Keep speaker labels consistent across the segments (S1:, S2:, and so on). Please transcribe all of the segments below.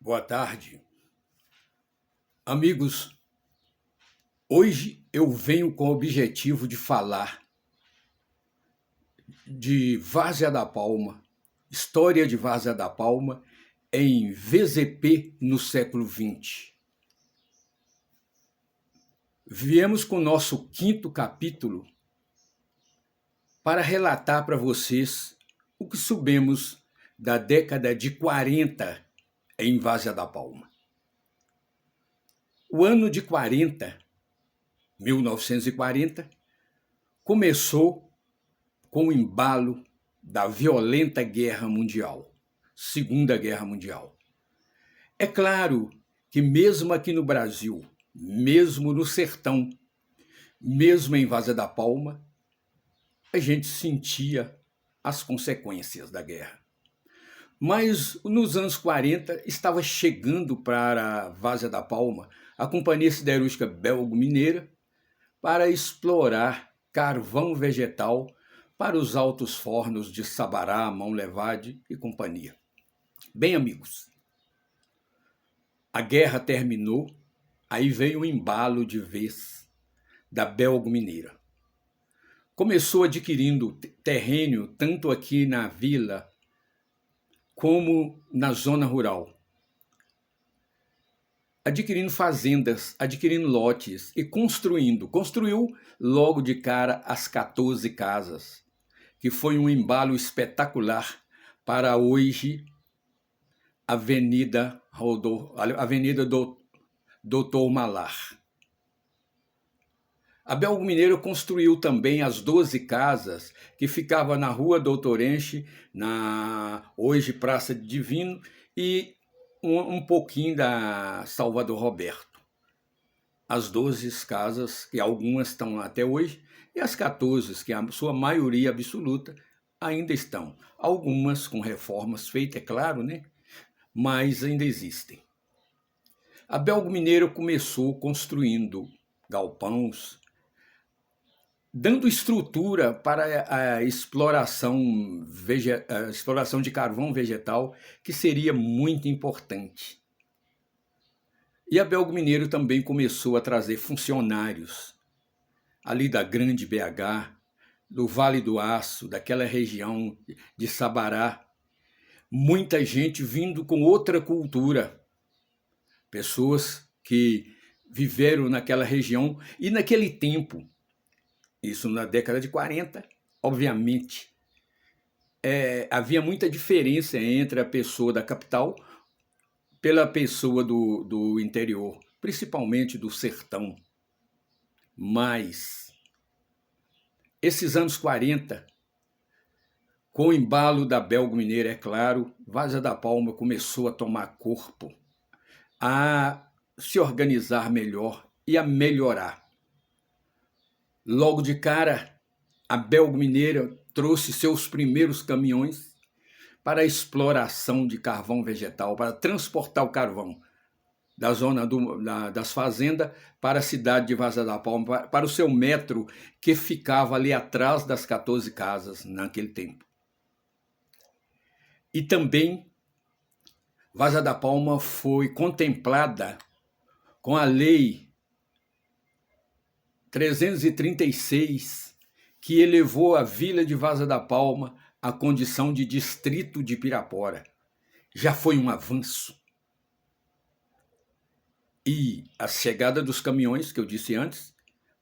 S1: Boa tarde. Amigos, hoje eu venho com o objetivo de falar de Várzea da Palma, história de Várzea da Palma em VZP no século XX. Viemos com o nosso quinto capítulo para relatar para vocês o que soubemos da década de 40 em Várzea da Palma. O ano de 1940, começou com o embalo da violenta Guerra Mundial, Segunda Guerra Mundial. É claro que mesmo aqui no Brasil, mesmo no sertão, mesmo em Várzea da Palma, a gente sentia as consequências da guerra. Mas nos anos 40 estava chegando para a Várzea da Palma a Companhia Siderúrgica Belgo-Mineira para explorar carvão vegetal para os altos fornos de Sabará, Mão Levade e companhia. Bem, amigos, a guerra terminou, aí veio o embalo de vez da Belgo-Mineira. Começou adquirindo terreno tanto aqui na vila como na zona rural, adquirindo fazendas, adquirindo lotes e construiu logo de cara as 14 casas, que foi um embalo espetacular para hoje Avenida Doutor Malar. A Belgo-Mineira construiu também as 12 casas que ficavam na Rua Doutor Enche, na hoje Praça de Divino, e um pouquinho da Salvador Roberto. As 12 casas, que algumas estão até hoje, e as 14, que a sua maioria absoluta ainda estão. Algumas com reformas feitas, é claro, né? Mas ainda existem. A Belgo-Mineira começou construindo galpões, dando estrutura para a exploração de carvão vegetal, que seria muito importante. E a Belgo-Mineira também começou a trazer funcionários ali da Grande BH, do Vale do Aço, daquela região de Sabará. Muita gente vindo com outra cultura, pessoas que viveram naquela região e naquele tempo. Isso na década de 40, obviamente, havia muita diferença entre a pessoa da capital pela pessoa do interior, principalmente do sertão. Mas esses anos 40, com o embalo da Belgo-Mineira, é claro, Várzea da Palma começou a tomar corpo, a se organizar melhor e a melhorar. Logo de cara, a Belgo-Mineira trouxe seus primeiros caminhões para a exploração de carvão vegetal, para transportar o carvão da zona das fazendas para a cidade de Várzea da Palma, para o seu metro que ficava ali atrás das 14 casas naquele tempo. E também Várzea da Palma foi contemplada com a Lei 336, que elevou a vila de Várzea da Palma à condição de distrito de Pirapora. Já foi um avanço. E a chegada dos caminhões, que eu disse antes,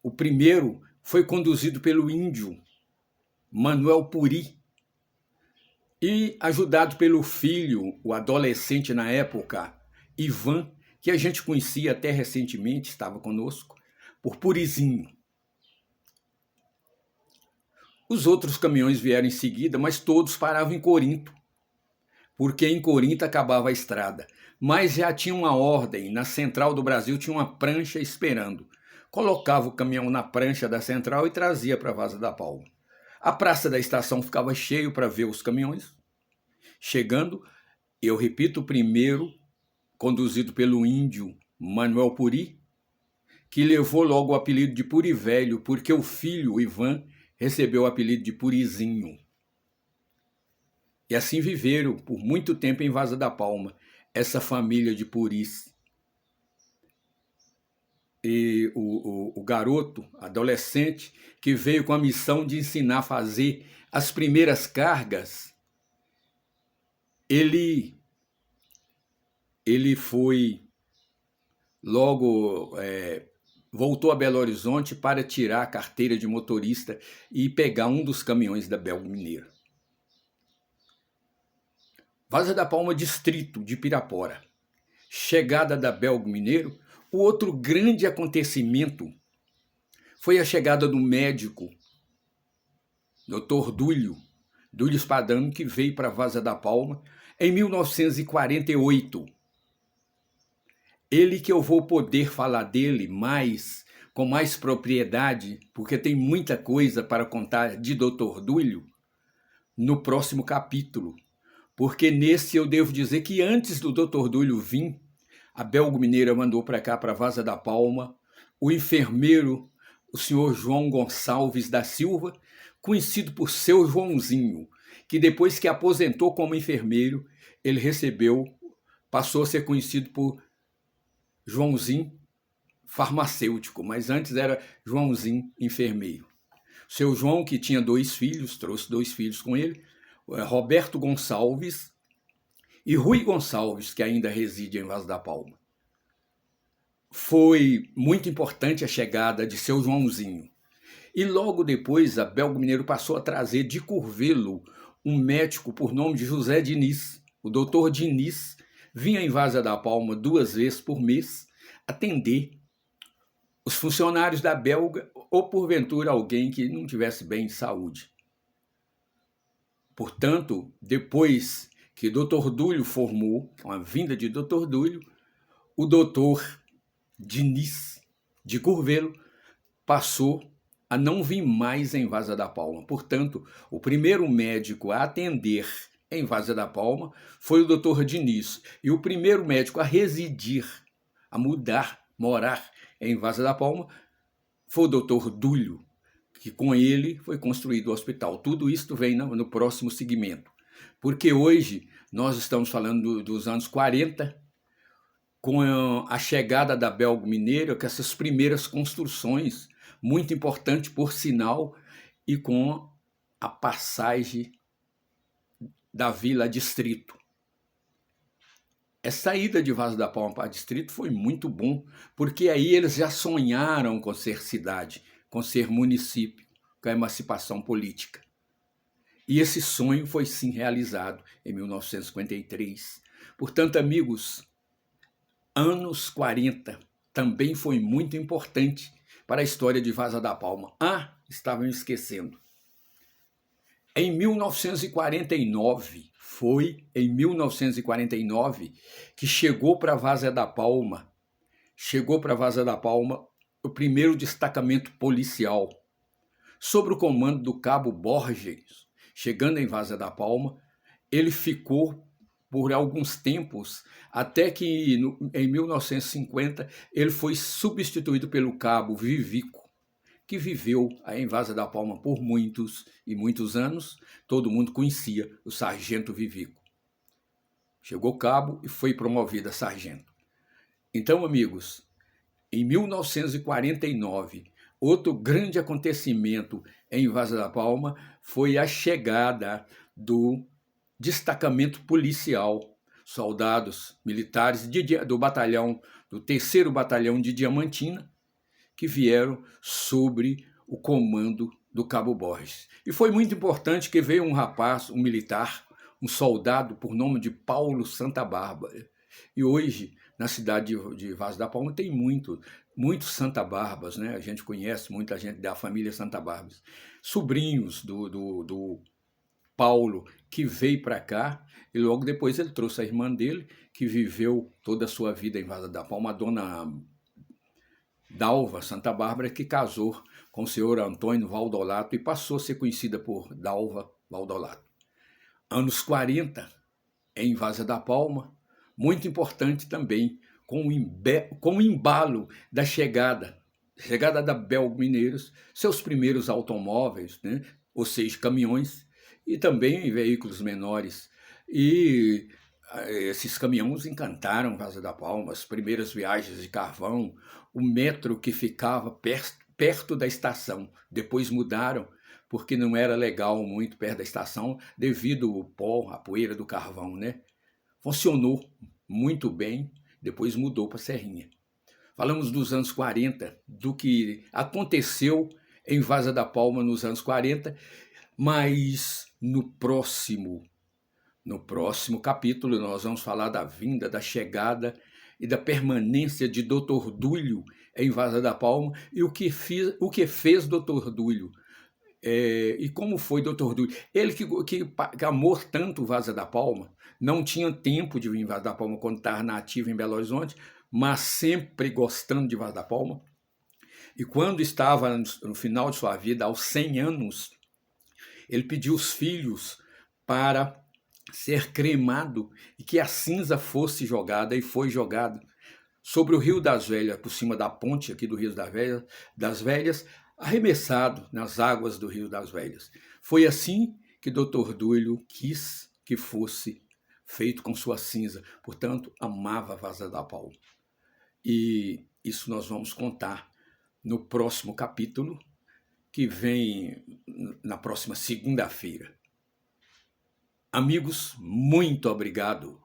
S1: o primeiro foi conduzido pelo índio Manuel Puri e ajudado pelo filho, o adolescente na época, Ivan, que a gente conhecia até recentemente, estava conosco, por Purizinho. Os outros caminhões vieram em seguida, mas todos paravam em Corinto, porque em Corinto acabava a estrada. Mas já tinha uma ordem, na Central do Brasil tinha uma prancha esperando. Colocava o caminhão na prancha da Central e trazia para a Várzea da Palma. A praça da estação ficava cheio para ver os caminhões chegando. Eu repito, o primeiro, conduzido pelo índio Manuel Puri, que levou logo o apelido de Puri Velho, porque o filho, o Ivan, recebeu o apelido de Purizinho. E assim viveram por muito tempo em Várzea da Palma. essa família de puris. E o garoto, adolescente, que veio com a missão de ensinar a fazer as primeiras cargas, ele foi logo, voltou a Belo Horizonte para tirar a carteira de motorista e pegar um dos caminhões da Belgo Mineiro. Vaza da Palma, distrito de Pirapora. Chegada da Belgo Mineiro. O outro grande acontecimento foi a chegada do médico, Dr. Dúlio Spadano, que veio para Vaza da Palma em 1948. Ele que eu vou poder falar dele com mais propriedade, porque tem muita coisa para contar de Dr. Dúlio no próximo capítulo. Porque nesse eu devo dizer que antes do Dr. Dúlio vir, a Belgo Mineira mandou para cá, para Vaza da Palma, o enfermeiro, o senhor João Gonçalves da Silva, conhecido por seu Joãozinho, que depois que aposentou como enfermeiro, ele passou a ser conhecido por Joãozinho farmacêutico, mas antes era Joãozinho enfermeiro. Seu João, que tinha 2 filhos, trouxe 2 filhos com ele, Roberto Gonçalves e Rui Gonçalves, que ainda reside em Vaza da Palma. Foi muito importante a chegada de seu Joãozinho. E logo depois a Belgo Mineiro passou a trazer de Curvelo um médico por nome de José Diniz. O doutor Diniz vinha em Vaza da Palma 2 vezes por mês atender os funcionários da Belga ou, porventura, alguém que não tivesse bem de saúde. Portanto, depois que Dr. Dúlio formou, com a vinda de Dr. Dúlio, o doutor Diniz de Curvelo passou a não vir mais em Vaza da Palma. Portanto, o primeiro médico a atender em Vaza da Palma foi o doutor Diniz. E o primeiro médico a residir, a morar em Vaza da Palma, foi o doutor Dúlio, que com ele foi construído o hospital. Tudo isso vem no próximo segmento. Porque hoje nós estamos falando dos anos 40, com a chegada da Belgo Mineira, com essas primeiras construções, muito importante por sinal, e com a passagem da vila a distrito. Essa ida de Vaza da Palma para distrito foi muito bom, porque aí eles já sonharam com ser cidade, com ser município, com a emancipação política. E esse sonho foi sim realizado em 1953. Portanto, amigos, anos 40 também foi muito importante para a história de Vaza da Palma. Estava me esquecendo. Em 1949, foi em 1949 que chegou para Vaza da Palma, o primeiro destacamento policial, sob o comando do cabo Borges. Chegando em Vaza da Palma, ele ficou por alguns tempos, até que em 1950 ele foi substituído pelo cabo Vivico, que viveu em Vaza da Palma por muitos e muitos anos. Todo mundo conhecia o sargento Vivico. Chegou cabo e foi promovido a sargento. Então, amigos, em 1949, outro grande acontecimento em Vaza da Palma foi a chegada do destacamento policial, soldados militares do 3º Batalhão de Diamantina, que vieram sobre o comando do cabo Borges. E foi muito importante que veio um rapaz, um militar, um soldado por nome de Paulo Santa Bárbara. E hoje, na cidade de Vaza da Palma, tem muitos Santa Bárbaras, né? A gente conhece muita gente da família Santa Bárbara. Sobrinhos do Paulo, que veio para cá, e logo depois ele trouxe a irmã dele, que viveu toda a sua vida em Vaza da Palma, a dona Dalva Santa Bárbara, que casou com o senhor Antônio Valdolato e passou a ser conhecida por Dalva Valdolato. Anos 40, em Vaza da Palma, muito importante também, com o embalo da chegada da Belgo Mineiros, seus primeiros automóveis, né? Ou seja, caminhões, e também veículos menores. E esses caminhões encantaram Vaza da Palma, as primeiras viagens de carvão, o metrô que ficava perto da estação. Depois mudaram, porque não era legal muito perto da estação, devido ao pó, a poeira do carvão, né? Funcionou muito bem, depois mudou para Serrinha. Falamos dos anos 40, do que aconteceu em Vaza da Palma nos anos 40, mas no próximo capítulo, nós vamos falar da vinda, da chegada e da permanência de Dr. Dúlio em Vaza da Palma e o que fez Dr. Dúlio. E como foi Dr. Dúlio? Ele que amou tanto Vaza da Palma, não tinha tempo de vir em Vaza da Palma quando estava nativo em Belo Horizonte, mas sempre gostando de Vaza da Palma. E quando estava no final de sua vida, aos 100 anos, ele pediu os filhos para ser cremado e que a cinza fosse jogada, e foi jogada sobre o Rio das Velhas, por cima da ponte aqui do Rio das Velhas, arremessado nas águas do Rio das Velhas. Foi assim que Dr. Dúlio quis que fosse feito com sua cinza, portanto, amava Vaza da Palma. E isso nós vamos contar no próximo capítulo, que vem na próxima segunda-feira. Amigos, muito obrigado